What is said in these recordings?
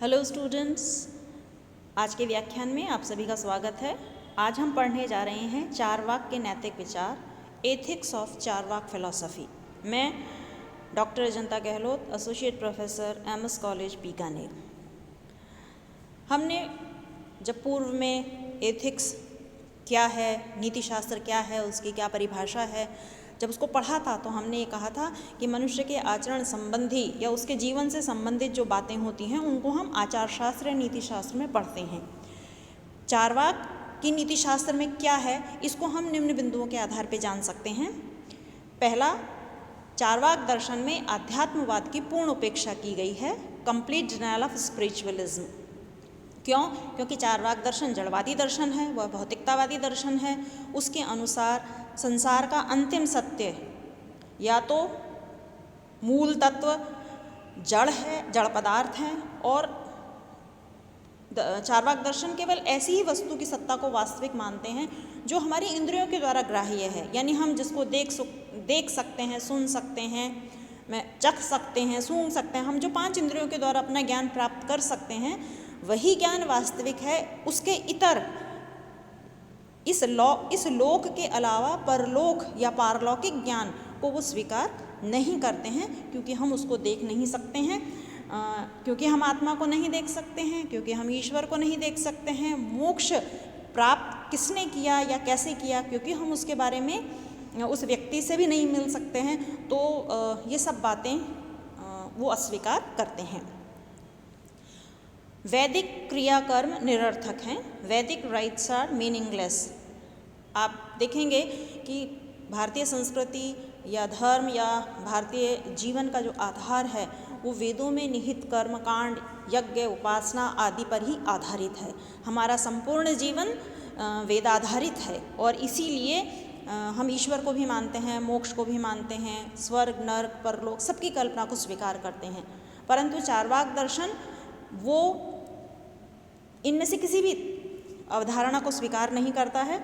Hello students, आज के व्याख्यान में आप सभी का स्वागत है। आज हम पढ़ने जा रहे हैं चारवाक के नैतिक विचार, एथिक्स ऑफ चारवाक फिलॉसफी। मैं doctor Ajanta Gehlot, associate professor MS college Bikaner. हमने जब पूर्व में एथिक्स क्या है, नीति शास्त्र क्या है, उसकी क्या परिभाषा है, जब उसको पढ़ा था तो हमने ये कहा था कि मनुष्य के आचरण संबंधी या उसके जीवन से संबंधित जो बातें होती हैं उनको हम आचार शास्त्र या नीति शास्त्र में पढ़ते हैं। चारवाक की नीति शास्त्र में क्या है, इसको हम निम्न बिंदुओं के आधार पर जान सकते हैं। पहला, चारवाक दर्शन में आध्यात्मवाद की पूर्ण उपेक्षा की गई है, कंप्लीट डिनायल ऑफ स्पिरिचुअलिज्म। क्यों? क्योंकि चारवाक दर्शन जड़वादी दर्शन है, वह भौतिकतावादी दर्शन है। उसके अनुसार संसार का अंतिम सत्य या तो मूल तत्व जड़ है, जड़ पदार्थ हैं, और चारवाक दर्शन केवल ऐसी ही वस्तु की सत्ता को वास्तविक मानते हैं जो हमारी इंद्रियों के द्वारा ग्राह्य है, यानी हम जिसको देख सकते हैं, सुन सकते हैं, चख सकते हैं, सूंघ सकते हैं, हम जो 5 इंद्रियों के द्वारा अपना ज्ञान प्राप्त कर सकते हैं, वही ज्ञान वास्तविक है। उसके इतर इस लोक के अलावा परलोक या पारलौकिक ज्ञान को वो स्वीकार नहीं करते हैं, क्योंकि हम उसको देख नहीं सकते हैं, क्योंकि हम आत्मा को नहीं देख सकते हैं, क्योंकि हम ईश्वर को नहीं देख सकते हैं। मोक्ष प्राप्त किसने किया या कैसे किया, क्योंकि हम उसके बारे में उस व्यक्ति से भी नहीं मिल सकते हैं। तो ये सब बातें वो अस्वीकार करते हैं। वैदिक क्रियाकर्म निरर्थक हैं, वैदिक राइट्स आर मीनिंगलेस। आप देखेंगे कि भारतीय संस्कृति या धर्म या भारतीय जीवन का जो आधार है वो वेदों में निहित कर्मकांड, यज्ञ, उपासना आदि पर ही आधारित है। हमारा संपूर्ण जीवन वेदाधारित है और इसीलिए हम ईश्वर को भी मानते हैं, मोक्ष को भी मानते हैं, स्वर्ग, नरक, परलोक सबकी कल्पना को स्वीकार करते हैं। परंतु चारवाक दर्शन वो इनमें से किसी भी अवधारणा को स्वीकार नहीं करता है।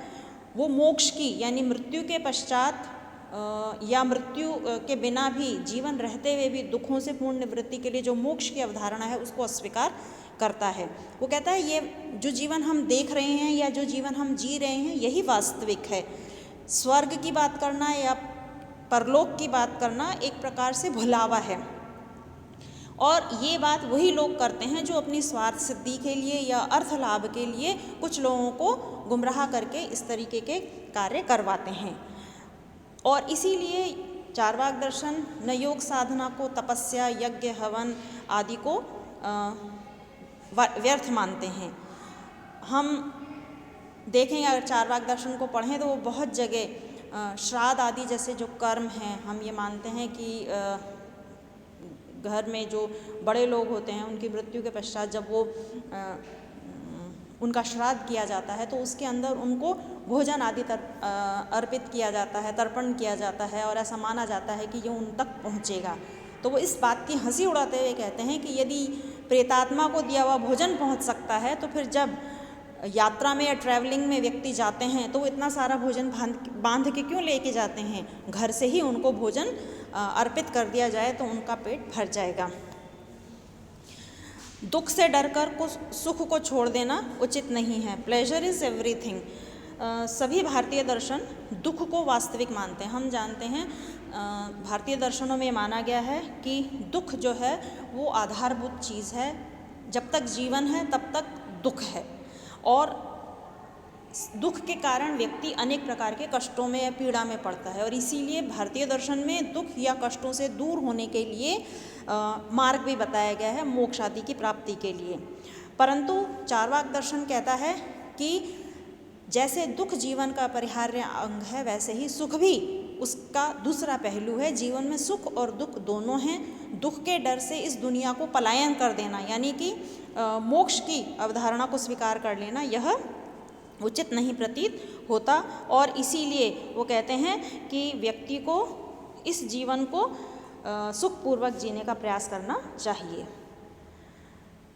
वो मोक्ष की यानी मृत्यु के पश्चात या मृत्यु के बिना भी जीवन रहते हुए भी दुखों से पूर्ण निवृत्ति के लिए जो मोक्ष की अवधारणा है उसको अस्वीकार करता है। वो कहता है ये जो जीवन हम देख रहे हैं या जो जीवन हम जी रहे हैं यही वास्तविक है। स्वर्ग की बात करना या परलोक की बात करना एक प्रकार से भुलावा है, और ये बात वही लोग करते हैं जो अपनी स्वार्थ सिद्धि के लिए या अर्थ लाभ के लिए कुछ लोगों को गुमराह करके इस तरीके के कार्य करवाते हैं। और इसीलिए चारवाक दर्शन न योग साधना को, तपस्या, यज्ञ, हवन आदि को व्यर्थ मानते हैं। हम देखें अगर चारवाक दर्शन को पढ़ें तो वो बहुत जगह श्राद्ध आदि जैसे जो कर्म हैं, हम ये मानते हैं कि घर में जो बड़े लोग होते हैं उनकी मृत्यु के पश्चात जब वो उनका श्राद्ध किया जाता है तो उसके अंदर उनको भोजन आदि अर्पित किया जाता है, तर्पण किया जाता है, और ऐसा माना जाता है कि ये उन तक पहुँचेगा। तो वो इस बात की हंसी उड़ाते हुए कहते हैं कि यदि प्रेतात्मा को दिया हुआ भोजन पहुँच सकता है तो फिर जब यात्रा में या ट्रैवलिंग में व्यक्ति जाते हैं तो वो इतना सारा भोजन बांध के क्यों लेके जाते हैं? घर से ही उनको भोजन अर्पित कर दिया जाए तो उनका पेट भर जाएगा। दुख से डरकर सुख को छोड़ देना उचित नहीं है। Pleasure is everything. सभी भारतीय दर्शन दुख को वास्तविक मानते हैं। हम जानते हैं भारतीय दर्शनों में माना गया है कि दुख जो है वो आधारभूत चीज़ है। जब तक जीवन है तब तक दुख है, और दुख के कारण व्यक्ति अनेक प्रकार के कष्टों में या पीड़ा में पड़ता है, और इसीलिए भारतीय दर्शन में दुख या कष्टों से दूर होने के लिए मार्ग भी बताया गया है मोक्ष आदि की प्राप्ति के लिए। परंतु चारवाक दर्शन कहता है कि जैसे दुख जीवन का अपरिहार्य अंग है वैसे ही सुख भी उसका दूसरा पहलू है। जीवन में सुख और दुख दोनों हैं। दुख के डर से इस दुनिया को पलायन कर देना यानी कि मोक्ष की अवधारणा को स्वीकार कर लेना यह उचित नहीं प्रतीत होता, और इसीलिए वो कहते हैं कि व्यक्ति को इस जीवन को सुखपूर्वक जीने का प्रयास करना चाहिए।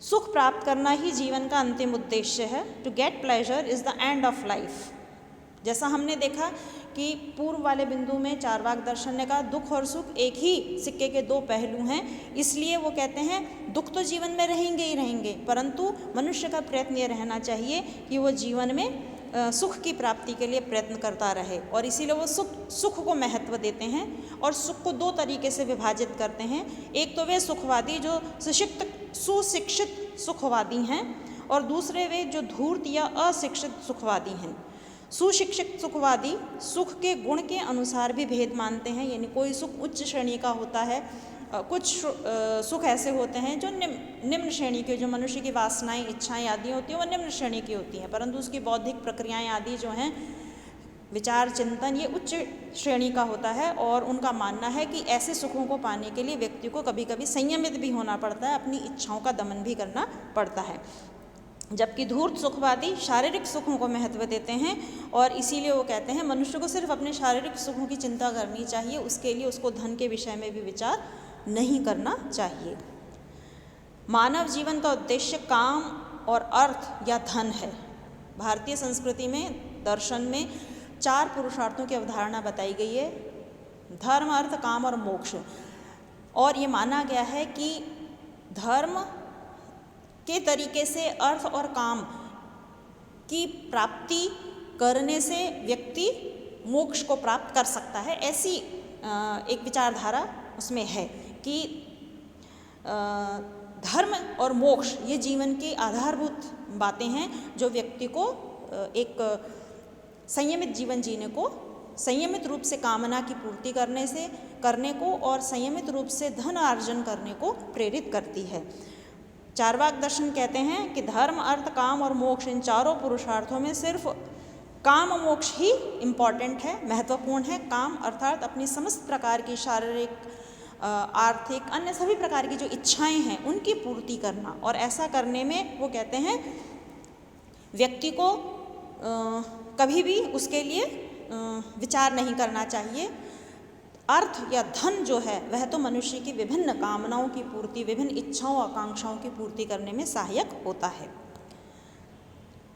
सुख प्राप्त करना ही जीवन का अंतिम उद्देश्य है। To get pleasure is the end of life. जैसा हमने देखा कि पूर्व वाले बिंदु में चारवाक दर्शन ने कहा दुख और सुख एक ही सिक्के के दो पहलू हैं, इसलिए वो कहते हैं दुख तो जीवन में रहेंगे ही रहेंगे, परंतु मनुष्य का प्रयत्न ये रहना चाहिए कि वो जीवन में सुख की प्राप्ति के लिए प्रयत्न करता रहे। और इसीलिए वो सुख को महत्व देते हैं और सुख को दो तरीके से विभाजित करते हैं। एक तो वे सुखवादी जो सुशिक्षित सुखवादी हैं, और दूसरे वे जो धूर्त या अशिक्षित सुखवादी हैं। सुशिक्षित सुखवादी सुख के गुण के अनुसार भी भेद मानते हैं, यानी कोई सुख उच्च श्रेणी का होता है, कुछ सुख ऐसे होते हैं जो निम्न श्रेणी के, जो मनुष्य की वासनाएं इच्छाएं आदि होती हैं वो निम्न श्रेणी की होती हैं, परंतु उसकी बौद्धिक प्रक्रियाएं आदि जो हैं विचार चिंतन ये उच्च श्रेणी का होता है। और उनका मानना है कि ऐसे सुखों को पाने के लिए व्यक्ति को कभी कभी संयमित भी होना पड़ता है, अपनी इच्छाओं का दमन भी करना पड़ता है। जबकि धूर्त सुखवादी शारीरिक सुखों को महत्व देते हैं और इसीलिए वो कहते हैं मनुष्य को सिर्फ अपने शारीरिक सुखों की चिंता करनी चाहिए, उसके लिए उसको धन के विषय में भी विचार नहीं करना चाहिए। मानव जीवन का उद्देश्य काम और अर्थ या धन है। भारतीय संस्कृति में दर्शन में 4 पुरुषार्थों की अवधारणा बताई गई है, धर्म, अर्थ, काम और मोक्ष। और ये माना गया है कि धर्म के तरीके से अर्थ और काम की प्राप्ति करने से व्यक्ति मोक्ष को प्राप्त कर सकता है। ऐसी एक विचारधारा उसमें है कि धर्म और मोक्ष ये जीवन की आधारभूत बातें हैं जो व्यक्ति को एक संयमित जीवन जीने को, संयमित रूप से कामना की पूर्ति करने को और संयमित रूप से धन अर्जन करने को प्रेरित करती है। चारवाक दर्शन कहते हैं कि धर्म, अर्थ, काम और मोक्ष, इन चारों पुरुषार्थों में सिर्फ काम मोक्ष ही इम्पॉर्टेंट है, महत्वपूर्ण है। काम अर्थात अपनी समस्त प्रकार की शारीरिक, आर्थिक, अन्य सभी प्रकार की जो इच्छाएं हैं उनकी पूर्ति करना, और ऐसा करने में वो कहते हैं व्यक्ति को कभी भी उसके लिए विचार नहीं करना चाहिए। अर्थ या धन जो है वह तो मनुष्य की विभिन्न कामनाओं की पूर्ति, विभिन्न इच्छाओं आकांक्षाओं की पूर्ति करने में सहायक होता है।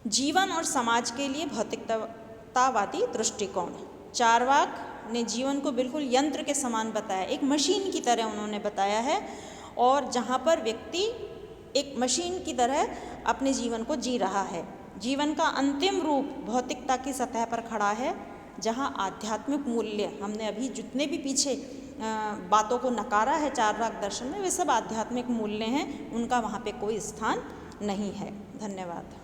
जीवन और समाज के लिए भौतिकतावादी दृष्टिकोण। चारवाक ने जीवन को बिल्कुल यंत्र के समान बताया, एक मशीन की तरह उन्होंने बताया है, और जहाँ पर व्यक्ति एक मशीन की तरह अपने जीवन को जी रहा है। जीवन का अंतिम रूप भौतिकता की सतह पर खड़ा है, जहाँ आध्यात्मिक मूल्य, हमने अभी जितने भी पीछे बातों को नकारा है चारवाक दर्शन में, वे सब आध्यात्मिक मूल्य हैं, उनका वहाँ पे कोई स्थान नहीं है। धन्यवाद।